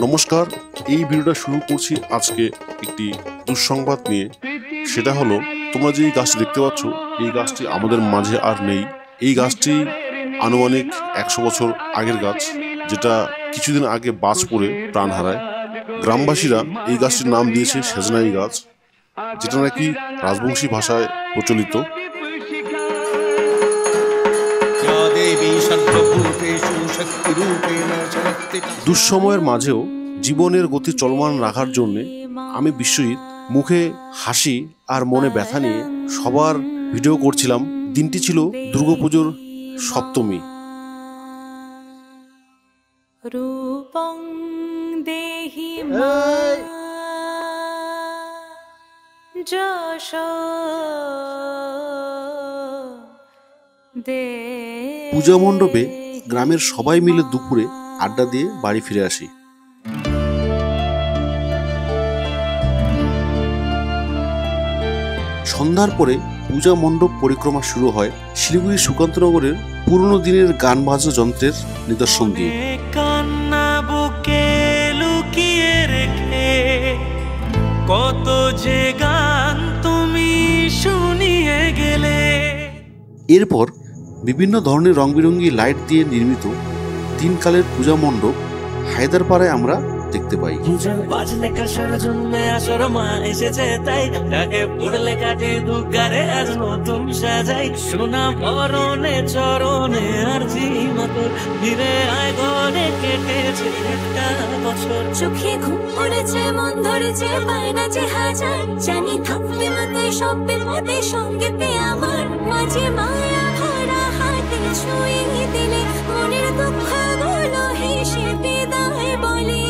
নমস্কার, এই ভিডিওটা শুরু করছি আজকে একটি দুঃসংবাদ নিয়ে। সেটা হলো, তোমরা যে এই গাছটি দেখতে পাচ্ছ, এই গাছটি আমাদের মাঝে আর নেই। এই গাছটি আনুমানিক 100 বছর আগের গাছ, যেটা কিছুদিন আগে বাজ পড়ে প্রাণ হারায়। গ্রামবাসীরা এই গাছটির নাম দিয়েছে সেজনাই গাছ, যেটা নাকি রাজবংশী ভাষায় প্রচলিত। দুঃসময়ের মাঝেও জীবনের গতি চলমান রাখার জন্যে আমি বিশ্বজিৎ মুখে হাসি আর মনে ব্যথা নিয়ে সবার ভিডিও করছিলাম। দিনটি ছিল দুর্গাপুজোর সপ্তমী। পূজা মণ্ডপে গ্রামের সবাই মিলে দুপুরে আড্ডা দিয়ে বাড়ি ফিরে আসি। সন্ধ্যার পরে পূজা মণ্ডপ পরিক্রমা শুরু হয় শিলিগুড়ি সুকান্তনগরের পুরনো দিনের গান বাজনা যন্ত্রের নিদর্শন দিয়ে। কত যে গান তুমি শুনিয়ে গেলে। এরপর বিভিন্ন ধরনের রং বেরঙি লাইট দিয়ে নির্মিত দিনকালের পূজা মণ্ডপ হায়দারপাড়ায় আমরা দেখতে পাই। চোখে ঘুম পড়েছে, মন ধরেছে, পায়না যে হাজার, জানি থাকবে মতে সবের মধ্যে সঙ্গেতে আমার মাঝে মায়া ভরা হাতে ছুঁয়ে দিলে মনের দুঃখগুলো হেসে বিদায় বলে।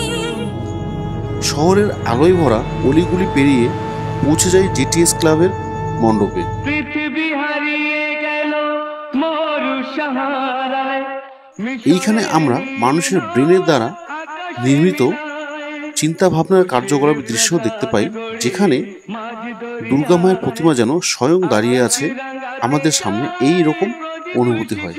শহরের আলোয় ভরা অলিগুলি পেরিয়ে পৌঁছে যায় জিটিএস ক্লাবের মণ্ডপে। এইখানে আমরা মানুষের ব্রেনের দ্বারা নির্মিত চিন্তা ভাবনার কার্যকলাপের দৃশ্য দেখতে পাই, যেখানে দুর্গা মায়ের প্রতিমা যেন স্বয়ং দাঁড়িয়ে আছে আমাদের সামনে। এই রকম অনুভূতি হয়।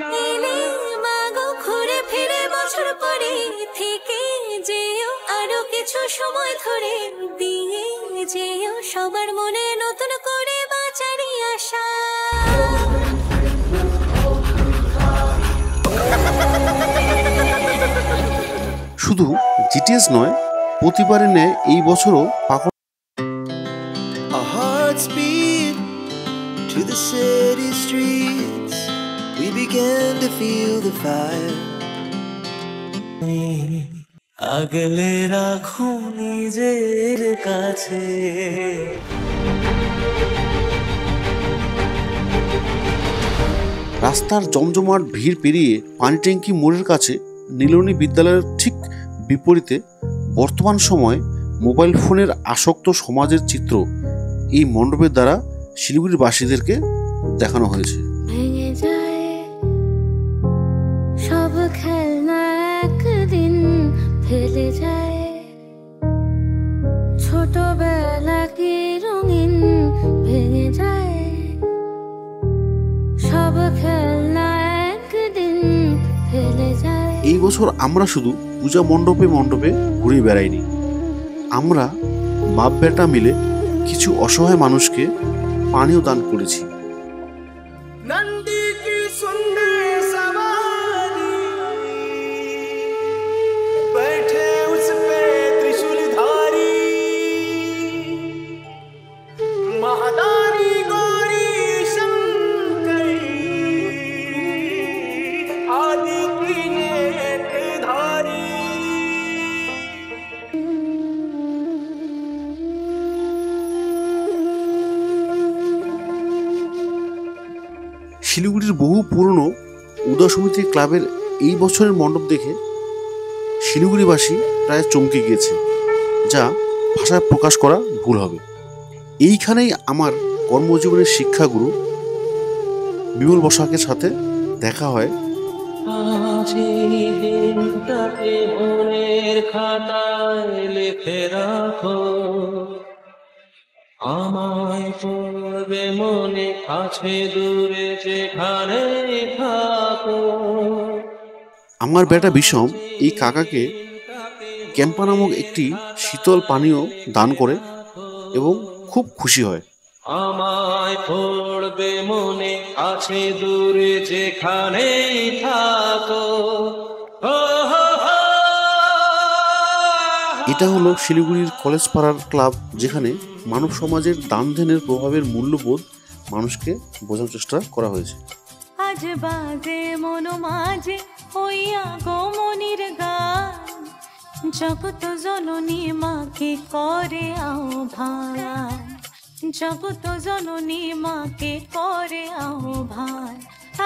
সময় ধরে দিয়ে যেও সবার মনে নতুন করে বাঁচারি আশা। শুধু জিটিএস নয়, প্রতিবারের ন্যায় এই বছরও আগলে রাখো নিজের কাছে। রাস্তার জমজমাট ভিড় পেরিয়ে পানি ট্যাঙ্কি মোড়ের কাছে নীলনী বিদ্যালয়ের ঠিক বিপরীতে বর্তমান সময়ে মোবাইল ফোনের আসক্ত সমাজের চিত্র এই মণ্ডপের দ্বারা শিলিগুড়ির বাসীদেরকে দেখানো হয়েছে। ভেঙে যায় সব খেলনা, একদিন ফেলে যায় ছোটবেলা কি রঙিন, ভেঙে যায় সব খেলনা, একদিন ফেলে যায়। এই বছর আমরা শুধু পূজা মণ্ডপে মণ্ডপে ঘুরে বেড়াইনি, আমরা বাপ বেটা মিলে কিছু অসহায় মানুষকে পানীয় দান করেছি। শিলিগুড়ির বহু পুরনো উদয় সমিতি ক্লাবের এই বছরের মণ্ডপ দেখে শিলিগুড়িবাসী প্রায় চমকে গিয়েছে, যা ভাষায় প্রকাশ করা ভুল হবে। এইখানেই আমার কর্মজীবনের শিক্ষাগুরু বিমল বসাকের সাথে দেখা হয়। আমায় পড়বে মনে, কাছে দূরে যেখানে থাকো। আমার বেটা বিষম এই কাকাকে ক্যাম্পা নামক একটি শীতল পানীয় দান করে এবং খুব খুশি হয়। আমায় পড়বে মনে আছে দূরে যেখানেই থাকো। এটা হলো শিলিগুড়ির কলেজ পাড়ার ক্লাব, যেখানে মানব সমাজের দান ধ্যানের প্রভাবের মূল্যবোধ মানুষকে বোঝানোর চেষ্টা করা হয়েছে। আজ বাজে মন মাঝে ওই আগমনির গান, জগত জননী মাকে করে আহ্বান, জগত জননী মাকে করে আহ্বান।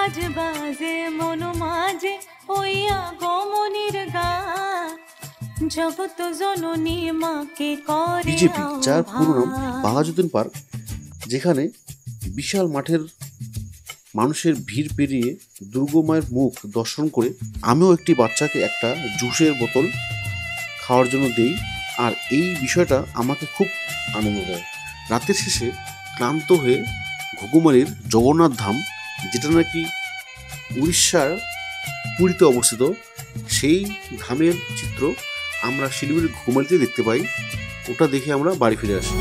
আজ বাজে মন মাঝে ওই আগমনির গান, জগত জননী মাকে করে বিজেপি, যার পুরো নাম আহ্বান। বাঘাযতীন পার্ক, যেখানে বিশাল মাঠের মানুষের ভিড় পেরিয়ে দুর্গমায়ের মুখ দর্শন করে আমিও একটি বাচ্চাকে একটা জুসের বোতল খাওয়ার জন্য দেই, আর এই বিষয়টা আমাকে খুব আনন্দ দেয়। রাতের শেষে ক্লান্ত হয়ে ঘুঘুমারির জগন্নাথ ধাম, যেটা নাকি উড়িষ্যার পুরীতে অবস্থিত, সেই ধামের চিত্র আমরা শিলিগুড়ির ঘুঘুমারিতে দেখতে পাই। ওটা দেখে আমরা বাড়ি ফিরে আসি।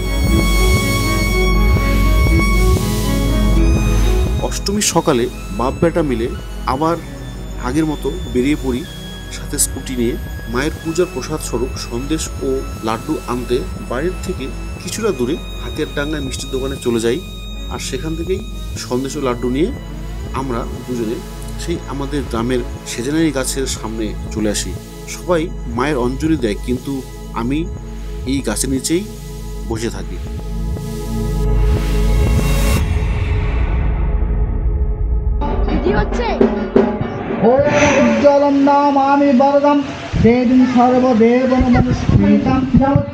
অষ্টমীর সকালে বাপ বেটা মিলে আবার আগের মতো বেরিয়ে পড়ি, সাথে স্কুটি নিয়ে মায়ের পূজার প্রসাদ স্বরূপ সন্দেশ ও লাড্ডু আনতে বাড়ির থেকে কিছুটা দূরে হাতিয়ার ডাঙ্গায় মিষ্টির দোকানে চলে যাই। আর সেখান থেকেই সন্দেশ ও লাড্ডু নিয়ে আমরা দুজনে সেই আমাদের গ্রামের সেজানারি গাছের সামনে চলে আসি। সবাই মায়ের অঞ্জলি দেয়, কিন্তু আমি এই গাছের নিচেই বসে থাকি। উজ্জ্বলম নামামি বরদম দেবীং সর্বদেবনমস্কৃতাং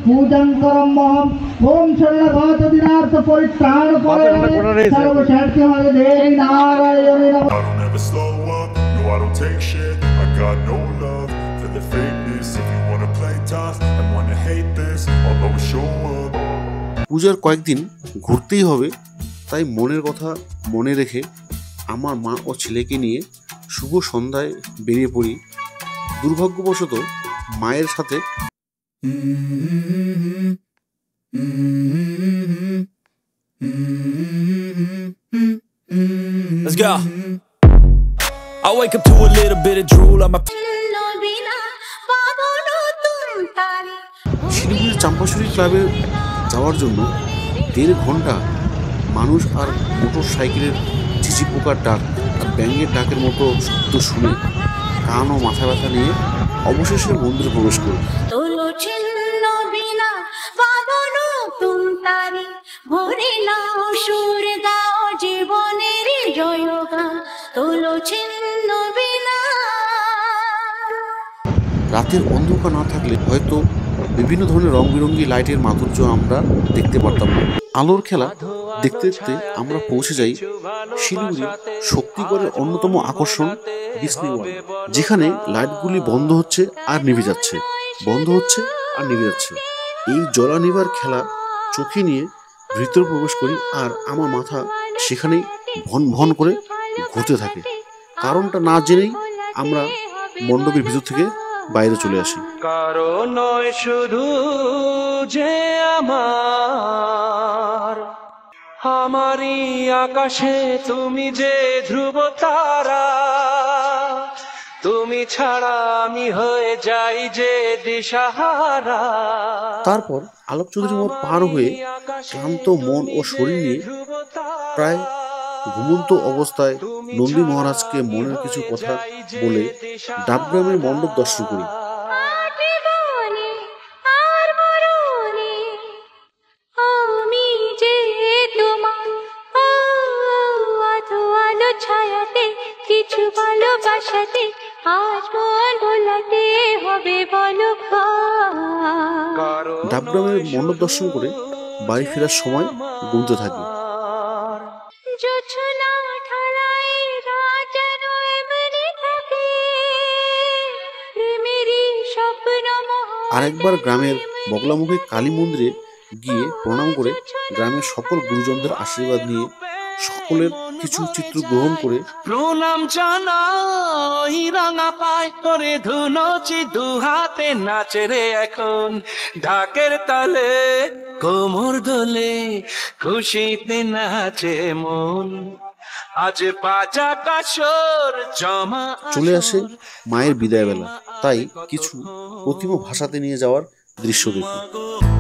পূজাং করমহম। ওম শরণাগত দিনার্থ পরিত্রাণ পরায়ণে সর্বশক্তিময় দেবী নারায়ণী নমঃ। I don't ever slow up, no I don't take shit. I got no love for the fakeness. If you wanna play tough and wanna hate this, I'll always show up. পূজার কয়েকদিন ঘুরতেই হবে, তাই মনের কথা মনে রেখে আমার মা ও ছেলেকে নিয়ে শুভ সন্ধ্যায় বেরিয়ে পড়ি। দুর্ভাগ্যবশত মায়ের সাথে Let's go. I wake up to a little bit of drool on my শিলিগুড়ির চাম্পাশুড়ি ক্লাবে যাওয়ার জন্য 1.5 ঘন্টা মানুষ আর মোটর সাইকেলের ঝিঝি পোকার ডাক আর ব্যাঙের ডাকের মতো শব্দ শুনে কান ও মাথা ব্যথা নিয়ে অবশেষে মন্দিরে প্রবেশ করি। ভরে নাও সুর দাও জীবনের জয়গান, তোলো ছিন্ন বিনা। রাতের অন্ধকার না থাকলে হয়তো বিভিন্ন ধরনের রং বেরঙ্গি লাইটের মাধুর্য আমরা দেখতে পারতাম না। আলোর খেলা দেখতে দেখতে আমরা পৌঁছে যাই শিলিগুড়ির শক্তিগড়ের অন্যতম আকর্ষণ ডিসনি ওয়ার্ল্ড, যেখানে লাইটগুলি বন্ধ হচ্ছে আর নিভে যাচ্ছে, বন্ধ হচ্ছে আর নিভে যাচ্ছে। এই জ্বলা নিভার খেলা চোখে নিয়ে ভিতরে প্রবেশ করি, আর আমার মাথা সেখানেই ভন ভন করে ঘুরতে থাকে। কারণটা না জেনেই আমরা মণ্ডপের ভিতর থেকে বাইরে চলে আসি। কারণ নয় শুধু যে আমারই আকাশে তুমি যে ধ্রুব তারা, তুমি ছাড়া আমি হয়ে যাই যে দিশাহারা। তারপর আলোক চৌধুরী মোড় পার হয়ে ক্লান্ত মন ও শরীর নিয়ে প্রায় ঘুমন্ত অবস্থায় নন্দী মহারাজকে মনের কিছু কথা বলে ডাবগ্রামের মণ্ডপ দর্শন করি। কিছু ভালোবাসাতে আজ মন ভোলাতে হবে বলো। ডাবগ্রামের মণ্ডপ দর্শন করে বাড়ি ফেরার সময় গুনতে থাকি। আরেকবার গ্রামের বগলামুখী কালী মন্দিরে গিয়ে প্রণাম করে গ্রামের সকল গুরুজনদের আশীর্বাদ নিয়ে সকলের কিছু চিত্র গ্রহণ করে প্রণাম জানাই রাঙা পায় করে ধুনচি দুহাতে নাচে রে এখন ঢাকের তালে কোমর দোলে খুশিতে নাচে মন আজ বাজা কাশর জমা চলে আসে মায়ের বিদায় বেলা, তাই কিছু প্রতিমা ভাসাতে নিয়ে যাওয়ার দৃশ্য দেখুন।